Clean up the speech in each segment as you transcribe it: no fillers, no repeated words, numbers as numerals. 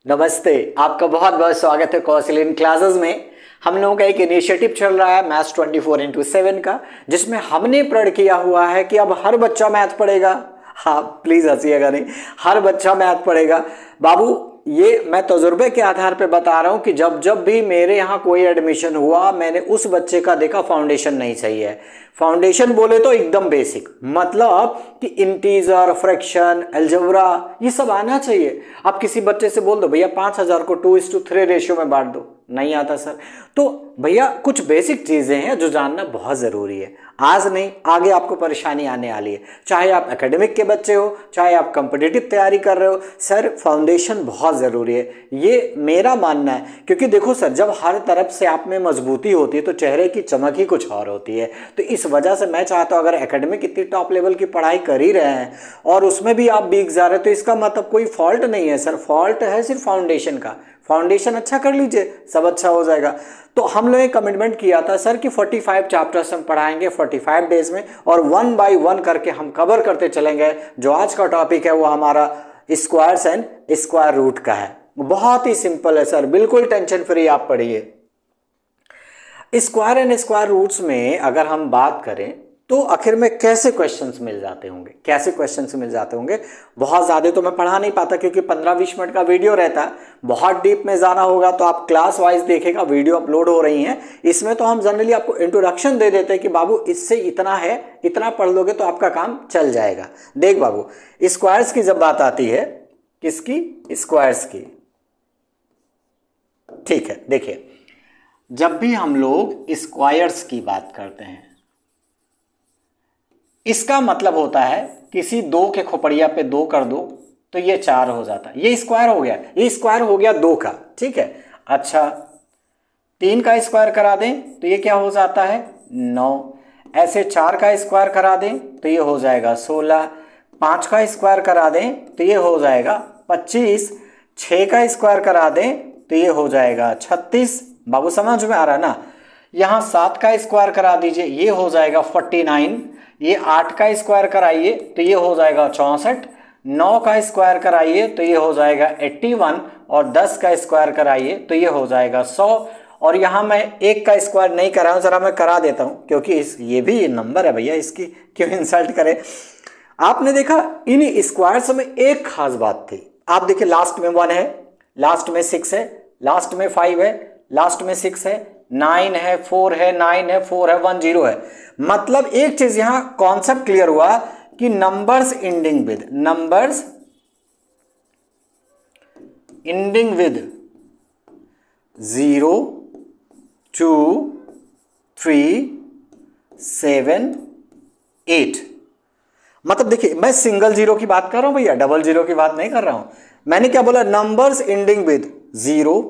नमस्ते, आपका बहुत बहुत स्वागत है कौशल इन क्लासेस में। हम लोगों का एक इनिशिएटिव चल रहा है मैथ्स 24x7 का, जिसमें हमने प्रण किया हुआ है कि अब हर बच्चा मैथ पढ़ेगा। हाँ प्लीज हंसिएगा नहीं, हर बच्चा मैथ पढ़ेगा। बाबू ये मैं तजुर्बे के आधार पे बता रहा हूं कि जब जब भी मेरे यहाँ कोई एडमिशन हुआ मैंने उस बच्चे का देखा फाउंडेशन नहीं सही है। फाउंडेशन बोले तो एकदम बेसिक, मतलब कि इंटीजर, फ्रैक्शन, अलजेब्रा ये सब आना चाहिए। आप किसी बच्चे से बोल दो भैया 5000 को 2:3 रेशियो में बांट दो, नहीं आता सर। तो भैया कुछ बेसिक चीजें हैं जो जानना बहुत जरूरी है। आज नहीं आगे आपको परेशानी आने वाली है, चाहे आप एकेडमिक के बच्चे हो, चाहे आप कॉम्पिटिटिव तैयारी कर रहे हो। सर फाउंडेशन बहुत ज़रूरी है, ये मेरा मानना है। क्योंकि देखो सर, जब हर तरफ से आप में मजबूती होती है तो चेहरे की चमक ही कुछ और होती है। तो इस वजह से मैं चाहता हूँ अगर एकेडमिक इतनी टॉप लेवल की पढ़ाई कर ही रहे हैं और उसमें भी आप बीक जा रहे हो तो इसका मतलब कोई फॉल्ट नहीं है सर, फॉल्ट है सिर्फ फाउंडेशन का। फाउंडेशन अच्छा कर लीजिए, सब अच्छा हो जाएगा। तो हम लोग कमिटमेंट किया था सर कि 45 चैप्टर्स हम पढ़ाएंगे 45 डेज में, और 1 बाय 1 करके हम कवर करते चलेंगे। जो आज का टॉपिक है वो हमारा स्क्वायर्स एंड स्क्वायर रूट का है। बहुत ही सिंपल है सर, बिल्कुल टेंशन फ्री आप पढ़िए। स्क्वायर एंड स्क्वायर रूट्स में अगर हम बात करें तो आखिर में कैसे क्वेश्चंस मिल जाते होंगे, कैसे क्वेश्चंस मिल जाते होंगे। बहुत ज़्यादा तो मैं पढ़ा नहीं पाता क्योंकि 15-20 मिनट का वीडियो रहता है। बहुत डीप में जाना होगा तो आप क्लास वाइज देखेगा, वीडियो अपलोड हो रही हैं। इसमें तो हम जनरली आपको इंट्रोडक्शन दे देते हैं कि बाबू इससे इतना है, इतना पढ़ लोगे तो आपका काम चल जाएगा। देख बाबू, स्क्वायर्स की जब बात आती है, किसकी? स्क्वायर्स की। ठीक है, देखिए जब भी हम लोग स्क्वायर्स की बात करते हैं इसका मतलब होता है किसी दो के खोपड़िया पे 2 कर दो तो ये 4 हो जाता है, ये स्क्वायर हो गया। ये स्क्वायर हो गया 2 का, ठीक है। अच्छा 3 का स्क्वायर करा दें तो ये क्या हो जाता है? 9। ऐसे 4 का स्क्वायर करा दें तो ये हो जाएगा 16। 5 का स्क्वायर करा दें तो ये हो जाएगा 25। 6 का स्क्वायर करा दें तो ये हो जाएगा 36। बाबू समझ में आ रहा है ना? यहाँ 7 का स्क्वायर करा दीजिए, ये हो जाएगा 49। ये 8 का स्क्वायर कराइए तो ये हो जाएगा 64। 9 का स्क्वायर कराइए तो ये हो जाएगा 81, और 10 का स्क्वायर कराइए तो ये हो जाएगा 100। और यहाँ मैं 1 का स्क्वायर नहीं करा हूँ, जरा मैं करा देता हूँ क्योंकि ये भी नंबर है भैया, इसकी क्यों इंसल्ट करें। आपने देखा इन स्क्वायर्स में एक खास बात थी। आप देखिए लास्ट में 1 है, लास्ट में 6 है, लास्ट में 5 है, लास्ट में 6 है, 9 है, 4 है, 9 है, 4 है, 1 0 है। मतलब एक चीज यहां कॉन्सेप्ट क्लियर हुआ कि नंबर्स एंडिंग विद 0 2 3 7 8। मतलब देखिए मैं सिंगल 0 की बात कर रहा हूं भैया, डबल 0 की बात नहीं कर रहा हूं। मैंने क्या बोला? Numbers ending with 0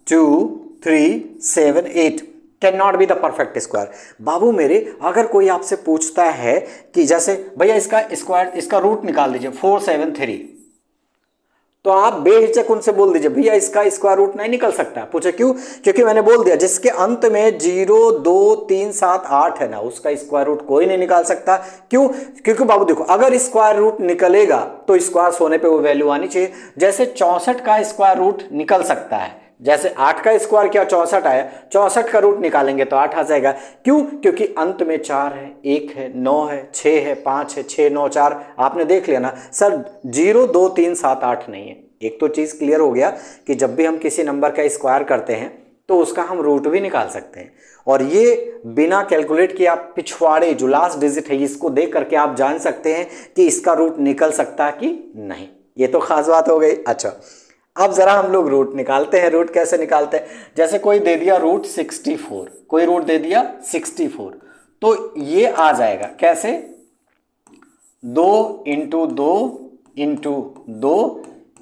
2 3 7 8 can not be the perfect square. बाबू मेरे, अगर कोई आपसे पूछता है कि जैसे भैया इसका स्क्वायर, इसका रूट निकाल दीजिए 473, तो आप बेहिचक उनसे बोल दीजिए भैया इसका स्क्वायर रूट नहीं निकल सकता। पूछे क्यों? क्योंकि मैंने बोल दिया जिसके अंत में 0 2 3 7 8 है ना, उसका स्क्वायर रूट कोई नहीं निकाल सकता। क्यों? क्योंकि बाबू देखो, अगर स्क्वायर रूट निकलेगा तो स्क्वायर होने पे वो वैल्यू आनी चाहिए। जैसे 64 का स्क्वायर रूट निकल सकता है, जैसे 8 का स्क्वायर किया 64 आया, 64 का रूट निकालेंगे तो 8 आ जाएगा। क्यों? क्योंकि अंत में 4 है, 1 है, 9 है, 6 है, 5 है, 6 9 4। आपने देख लिया ना सर, 0 2 3 7 8 नहीं है। एक तो चीज क्लियर हो गया कि जब भी हम किसी नंबर का स्क्वायर करते हैं तो उसका हम रूट भी निकाल सकते हैं, और ये बिना कैलकुलेट किए आप पिछवाड़े जो लास्ट डिजिट है इसको देख करके आप जान सकते हैं कि इसका रूट निकल सकता है कि नहीं। ये तो खास बात हो गई। अच्छा अब जरा हम लोग रूट निकालते हैं। रूट कैसे निकालते हैं? जैसे कोई दे दिया रूट 64, कोई रूट दे दिया 64, तो ये आ जाएगा कैसे? 2 into 2 into 2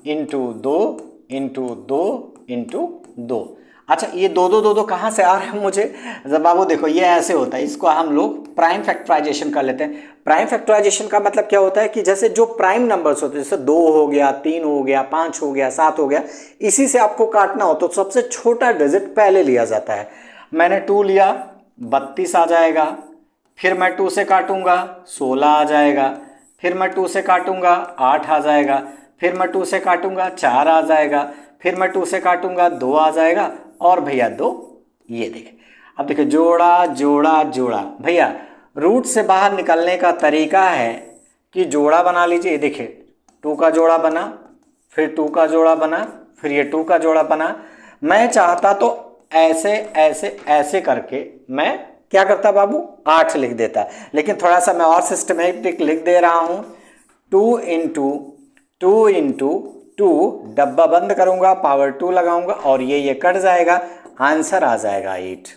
into 2 into 2 into 2। अच्छा ये 2 2 2 2 कहाँ से आ रहे हैं मुझे? जब बाबू देखो ये ऐसे होता है, इसको हम लोग प्राइम फैक्टराइजेशन कर लेते हैं। प्राइम फैक्टराइजेशन का मतलब क्या होता है कि जैसे जो प्राइम नंबर्स होते हैं, जैसे 2 हो गया, 3 हो गया, 5 हो गया, 7 हो गया, इसी से आपको काटना हो तो सबसे छोटा डिजिट पहले लिया जाता है। मैंने 2 लिया, 32 आ जाएगा। फिर मैं 2 से काटूंगा 16 आ जाएगा। फिर मैं 2 से काटूंगा 8 आ जाएगा। फिर मैं 2 से काटूंगा 4 आ जाएगा। फिर मैं 2 से काटूंगा 2 आ जाएगा, और भैया 2 ये देखें। अब देखिए जोड़ा जोड़ा जोड़ा, भैया रूट से बाहर निकलने का तरीका है कि जोड़ा बना लीजिए। देखिए 2 का जोड़ा बना, फिर 2 का जोड़ा बना, फिर ये 2 का जोड़ा बना। मैं चाहता तो ऐसे ऐसे ऐसे करके मैं क्या करता बाबू, 8 लिख देता, लेकिन थोड़ा सा मैं और सिस्टमेटिक लिख दे रहा हूं। 2 इंटू 2 इंटू 2, डब्बा बंद करूंगा, पावर 2 लगाऊंगा, और ये कट जाएगा, आंसर आ जाएगा 8।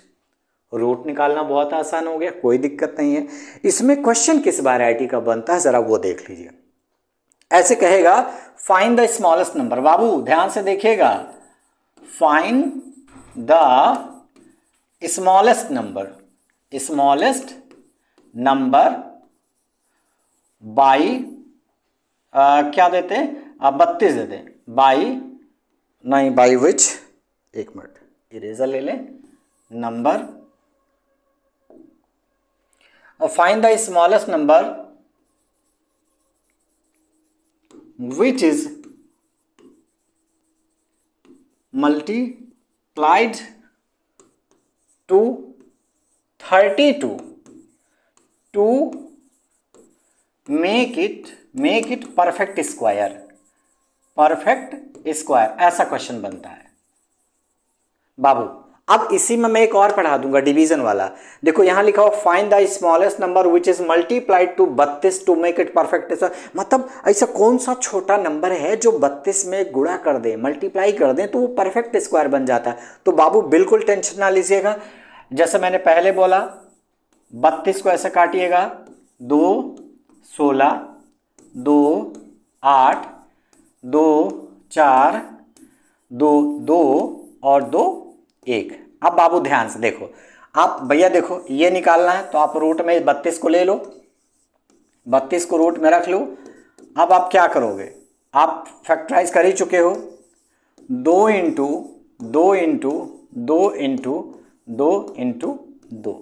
रूट निकालना बहुत आसान हो गया, कोई दिक्कत नहीं है। इसमें क्वेश्चन किस वैरायटी का बनता है जरा वो देख लीजिए। ऐसे कहेगा फाइंड द स्मॉलेस्ट नंबर, बाबू ध्यान से देखिएगा, find the smallest number, smallest number by क्या देते हैं, 32 देते हैं, बाई विच, एक मिनट इरेजर ले लें, number, find the smallest number which is multiplied to 32 to make it perfect square, ऐसा क्वेश्चन बनता है बाबू। अब इसी में मैं एक और पढ़ा दूंगा डिवीजन वाला। देखो यहां लिखा हो find the smallest number which is multiplied to 32 to make it perfect square. मतलब ऐसा कौन सा छोटा नंबर है जो 32 में गुणा कर दे, मल्टीप्लाई कर दे तो वो परफेक्ट स्क्वायर बन जाता है। तो बाबू बिल्कुल टेंशन ना लीजिएगा, जैसे मैंने पहले बोला 32 को ऐसे काटिएगा, 2 16, 2 8, 2 4, 2 2 और 2 1। अब बाबू ध्यान से देखो, आप भैया देखो ये निकालना है तो आप रूट में 32 को ले लो, 32 को रूट में रख लो। अब आप क्या करोगे, आप फैक्टराइज कर ही चुके हो, 2 इंटू 2 इंटू 2 इंटू 2 इंटू 2,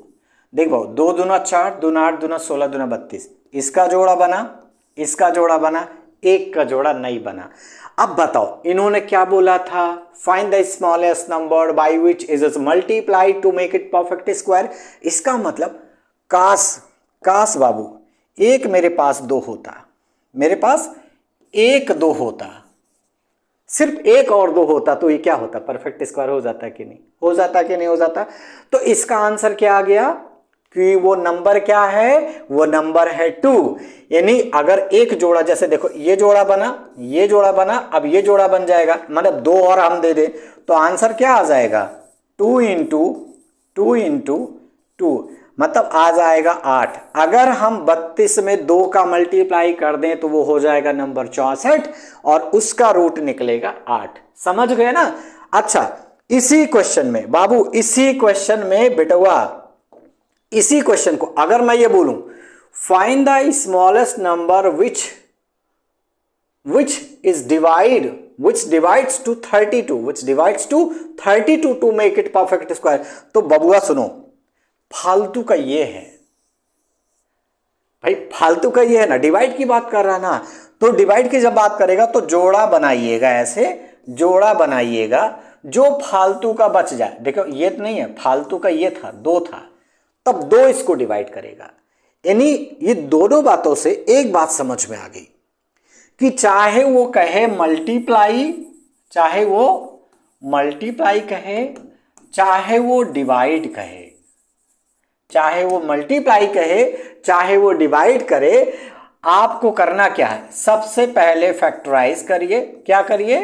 देखो 2 दूना 4, दूना 8, दूना 16, दूना 32, इसका जोड़ा बना, इसका जोड़ा बना, एक का जोड़ा नहीं बना। अब बताओ इन्होंने क्या बोला था, find the smallest number by which is multiplied to make it perfect square. इसका मतलब काश बाबू एक मेरे पास 2 होता, मेरे पास 1 2 होता, सिर्फ 1 और 2 होता तो ये क्या होता, परफेक्ट स्क्वायर हो जाता कि नहीं हो जाता, कि नहीं हो जाता। तो इसका आंसर क्या आ गया कि वो नंबर क्या है, वो नंबर है 2। यानी अगर एक जोड़ा, जैसे देखो ये जोड़ा बना, ये जोड़ा बना, अब ये जोड़ा बन जाएगा, मतलब 2 और हम दे दें तो आंसर क्या आ जाएगा, 2 इंटू 2 इंटू 2, मतलब आ जाएगा 8। अगर हम 32 में 2 का मल्टीप्लाई कर दें तो वो हो जाएगा नंबर 64 और उसका रूट निकलेगा 8। समझ गए ना। अच्छा इसी क्वेश्चन में बाबू, इसी क्वेश्चन में बेटवा, इसी क्वेश्चन को अगर मैं ये बोलूं find the smallest number which divides to 32 to make it perfect square, तो बबुआ सुनो, फालतू का ये है भाई, फालतू का ये है ना, डिवाइड की बात कर रहा ना, तो डिवाइड की जब बात करेगा तो जोड़ा बनाइएगा, ऐसे जोड़ा बनाइएगा जो फालतू का बच जाए। देखो ये तो नहीं है, फालतू का ये था, 2 था, तब 2 इसको डिवाइड करेगा। यानी ये दोनों बातों से एक बात समझ में आ गई कि चाहे वो कहे मल्टीप्लाई, चाहे वो मल्टीप्लाई कहे, चाहे वो डिवाइड कहे, चाहे वो मल्टीप्लाई कहे, चाहे वो डिवाइड करे, आपको करना क्या है, सबसे पहले फैक्टराइज करिए। क्या करिए,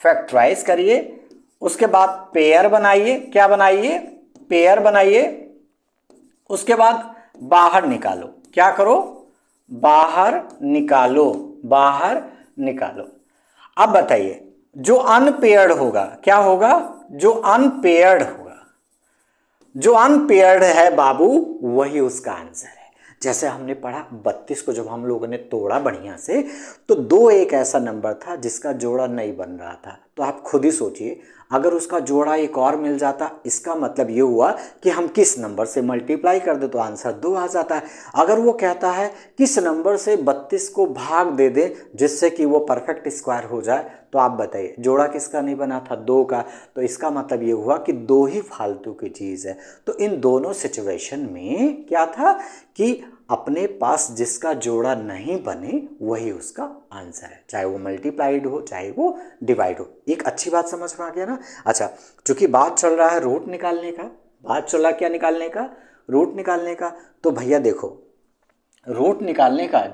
फैक्टराइज करिए, उसके बाद पेयर बनाइए। क्या बनाइए, पेयर बनाइए। उसके बाद बाहर निकालो। क्या करो, बाहर निकालो, बाहर निकालो। अब बताइए जो अनपेयर्ड होगा क्या होगा, जो अनपेयर्ड होगा, जो अनपेयर्ड है बाबू वही उसका आंसर है। जैसे हमने पढ़ा 32 को जब हम लोगों ने तोड़ा बढ़िया से, तो 2 एक ऐसा नंबर था जिसका जोड़ा नहीं बन रहा था। तो आप खुद ही सोचिए, अगर उसका जोड़ा एक और मिल जाता, इसका मतलब ये हुआ कि हम किस नंबर से मल्टीप्लाई कर दे तो आंसर 2 आ जाता है। अगर वो कहता है किस नंबर से 32 को भाग दे दे जिससे कि वो परफेक्ट स्क्वायर हो जाए, तो आप बताइए जोड़ा किसका नहीं बना था, 2 का। तो इसका मतलब ये हुआ कि 2 ही फालतू की चीज़ है। तो इन दोनों सिचुएशन में क्या था कि अपने पास जिसका जोड़ा नहीं बने वही उसका आंसर है, चाहे वो मल्टीप्लाइड हो चाहे वो डिवाइड हो। एक अच्छी बात समझ में आ गया ना। अच्छा, चूंकि बात चल रहा है रूट निकालने का, बात चल रहा क्या निकालने का, रूट निकालने का। तो भैया देखो, रूट निकालने का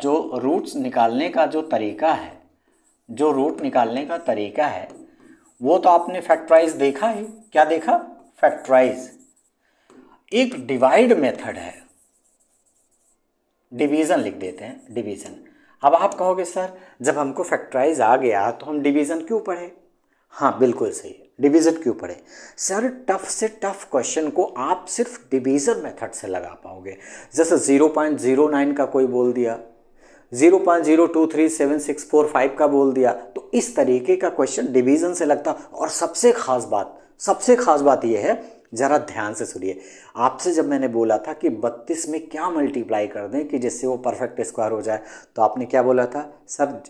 जो तरीका है, जो रूट निकालने का तरीका है वो तो आपने फैक्टराइज देखा ही। क्या देखा? फैक्टराइज। एक डिवाइड मेथड है, डिवीज़न लिख देते हैं, डिवीज़न। अब आप कहोगे सर जब हमको फैक्टराइज आ गया तो हम डिवीज़न क्यों पढ़े? हाँ बिल्कुल सही, डिवीज़न क्यों पढ़े सर? टफ से टफ क्वेश्चन को आप सिर्फ डिवीज़न मेथड से लगा पाओगे। जैसे 0.09 का कोई बोल दिया, 0.023764 का बोल दिया, तो इस तरीके का क्वेश्चन डिवीज़न से लगता। और सबसे खास बात यह है, ज़रा ध्यान से सुनिए। आपसे जब मैंने बोला था कि 32 में क्या मल्टीप्लाई कर दें कि जिससे वो परफेक्ट स्क्वायर हो जाए, तो आपने क्या बोला था? सर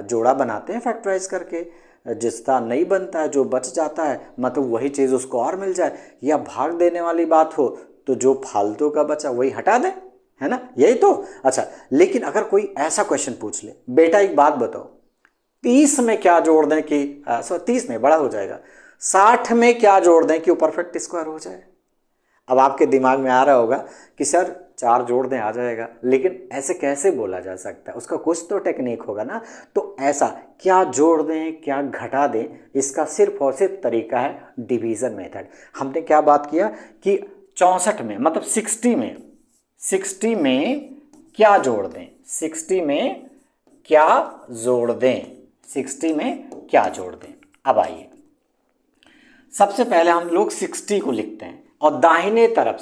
जोड़ा बनाते हैं फैक्टराइज करके, जिसका नहीं बनता है जो बच जाता है मतलब वही चीज़ उसको और मिल जाए, या भाग देने वाली बात हो तो जो फालतू का बचा वही हटा दें, है ना? यही तो। अच्छा, लेकिन अगर कोई ऐसा क्वेश्चन पूछ ले, बेटा एक बात बताओ 30 में क्या जोड़ दें कि 30 नहीं बड़ा हो जाएगा, 60 में क्या जोड़ दें कि वो परफेक्ट स्क्वायर हो जाए। अब आपके दिमाग में आ रहा होगा कि सर 4 जोड़ दें आ जाएगा, लेकिन ऐसे कैसे बोला जा सकता है? उसका कुछ तो टेक्निक होगा ना। तो ऐसा क्या जोड़ दें क्या घटा दें, इसका सिर्फ और सिर्फ तरीका है डिवीज़न मेथड। हमने क्या बात किया कि 64 में मतलब 60 में क्या जोड़ दें, 60 में क्या जोड़ दें, 60 में क्या जोड़ दें। अब आइए, सबसे पहले हम लोग 60 को लिखते हैं और दाहिने तरफ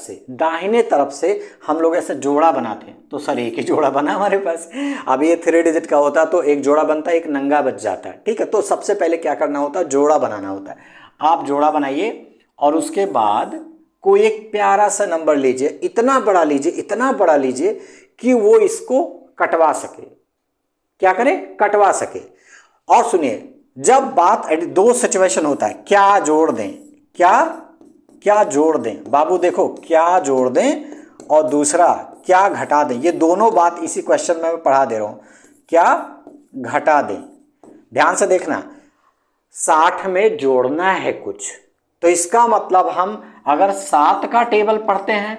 से हम लोग ऐसे जोड़ा बनाते हैं। तो सर एक ही जोड़ा बना हमारे पास। अब ये 3 डिजिट का होता तो एक जोड़ा बनता, एक नंगा बच जाता है, ठीक है। तो सबसे पहले क्या करना होता है? जोड़ा बनाना होता है। आप जोड़ा बनाइए और उसके बाद कोई एक प्यारा सा नंबर लीजिए, इतना बड़ा लीजिए कि वो इसको कटवा सके। क्या करे? कटवा सके। और सुनिए, जब बात 2 सिचुएशन होता है, क्या जोड़ दें, क्या जोड़ दें बाबू, देखो क्या जोड़ दें और दूसरा क्या घटा दें, ये दोनों बात इसी क्वेश्चन में मैं पढ़ा दे रहा हूं। क्या घटा दें, ध्यान से देखना। 60 में जोड़ना है कुछ, तो इसका मतलब हम अगर 7 का टेबल पढ़ते हैं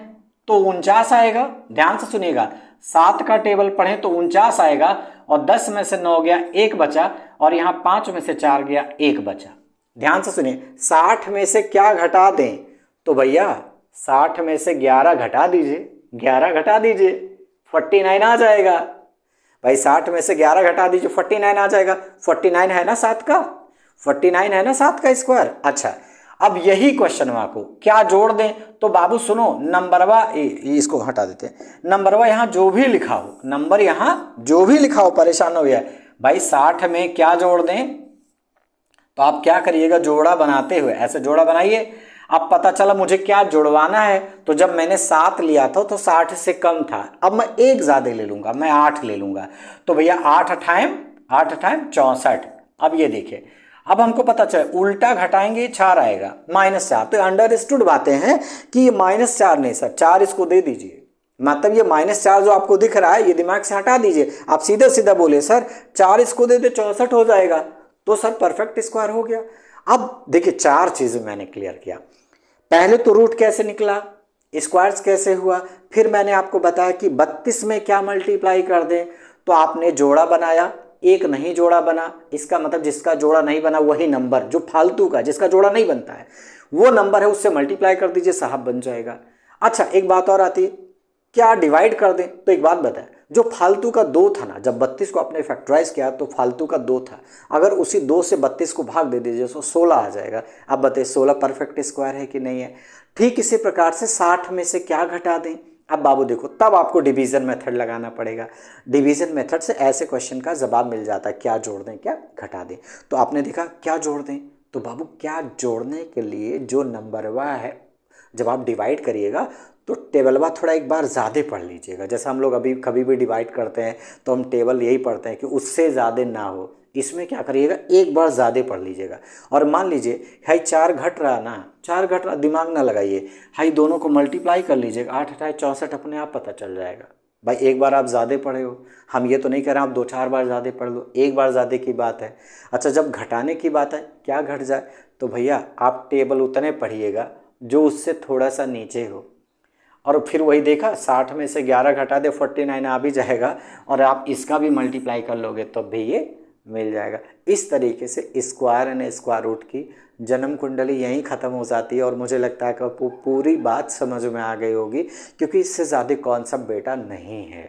तो 49 आएगा। ध्यान से सुनिएगा, 7 का टेबल पढ़ें तो 49 आएगा, और 10 में से 9 गया, 1 बचा, और यहां 5 में से 4 गया, 1 बचा। ध्यान से सुनिए, 60 में से क्या घटा दें? तो भैया 60 में से 11 घटा दीजिए, 49 आ जाएगा। भाई 60 में से 11 घटा दीजिए, 49 आ जाएगा। 49 है ना 7 का, 49 है ना 7 का स्क्वायर। अच्छा, अब यही क्वेश्चन को क्या जोड़ दें? तो बाबू सुनो, नंबरवा इसको हटा देते हैं, नंबरवा यहां जो भी लिखा हो, नंबर यहां जो भी लिखा हो, परेशान हो गया भाई। 60 में क्या जोड़ दें? तो आप क्या करिएगा, जोड़ा बनाते हुए ऐसे जोड़ा बनाइए। अब पता चला मुझे क्या जुड़वाना है, तो जब मैंने 7 लिया था तो 60 से कम था, अब मैं 1 ज्यादा ले लूंगा, मैं 8 ले लूंगा। तो भैया 8 टाइम 64। अब ये देखिए, अब हमको पता चला उल्टा घटाएंगे 4 आएगा, -4। तो अंडरस्टूड बातें हैं कि ये -4 नहीं सर, 4 इसको दे दीजिए। मतलब ये -4 जो आपको दिख रहा है ये दिमाग से हटा दीजिए। आप सीधा सीधा बोले सर 4 इसको दे दे, 64 हो जाएगा। तो सर परफेक्ट स्क्वायर हो गया। अब देखिए 4 चीजें मैंने क्लियर किया। पहले तो रूट कैसे निकला, स्क्वायर्स कैसे हुआ, फिर मैंने आपको बताया कि 32 में क्या मल्टीप्लाई कर दें, तो आपने जोड़ा बनाया, एक नहीं जोड़ा बना, इसका मतलब जिसका जोड़ा नहीं बना वही नंबर, जो फालतू का जिसका जोड़ा नहीं बनता है वो नंबर है, उससे मल्टीप्लाई कर दीजिए, साहब बन जाएगा। अच्छा, एक बात और आती है, क्या डिवाइड कर दें? तो एक बात बताए, जो फालतू का 2 था ना, जब 32 को आपने फैक्टराइज किया तो फालतू का 2 था, अगर उसी 2 से 32 को भाग दे दीजिए तो 16 आ जाएगा। अब बताइए 16 परफेक्ट स्क्वायर है कि नहीं है? ठीक इसी प्रकार से 60 में से क्या घटा दें? अब बाबू देखो, तब आपको डिवीजन मेथड लगाना पड़ेगा। डिवीजन मेथड से ऐसे क्वेश्चन का जवाब मिल जाता है, क्या जोड़ दें क्या घटा दें। तो आपने देखा क्या जोड़ दें, तो बाबू क्या जोड़ने के लिए जो नंबरवा है, जब आप डिवाइड करिएगा तो टेबलवा थोड़ा एक बार ज़्यादा पढ़ लीजिएगा। जैसे हम लोग अभी कभी भी डिवाइड करते हैं तो हम टेबल यही पढ़ते हैं कि उससे ज़्यादा ना हो, इसमें क्या करिएगा, एक बार ज़्यादा पढ़ लीजिएगा। और मान लीजिए हाई 4 घट रहा ना, 4 घट रहा, दिमाग ना लगाइए, हाई दोनों को मल्टीप्लाई कर लीजिएगा, 8 8 64 अपने आप पता चल जाएगा। भाई एक बार आप ज़्यादा पढ़े हो, हम ये तो नहीं कह रहे आप 2-4 बार ज़्यादा पढ़ लो, एक बार ज़्यादा की बात है। अच्छा जब घटाने की बात है, क्या घट जाए, तो भैया आप टेबल उतने पढ़िएगा जो उससे थोड़ा सा नीचे हो। और फिर वही देखा, 60 में से 11 घटा दे 49 आ भी जाएगा, और आप इसका भी मल्टीप्लाई कर लोगे तो भी ये मिल जाएगा। इस तरीके से स्क्वायर एंड स्क्वायर रूट की जन्म कुंडली यहीं ख़त्म हो जाती है। और मुझे लगता है कि पूरी बात समझ में आ गई होगी, क्योंकि इससे ज़्यादा कॉन्सेप्ट बेटा नहीं है।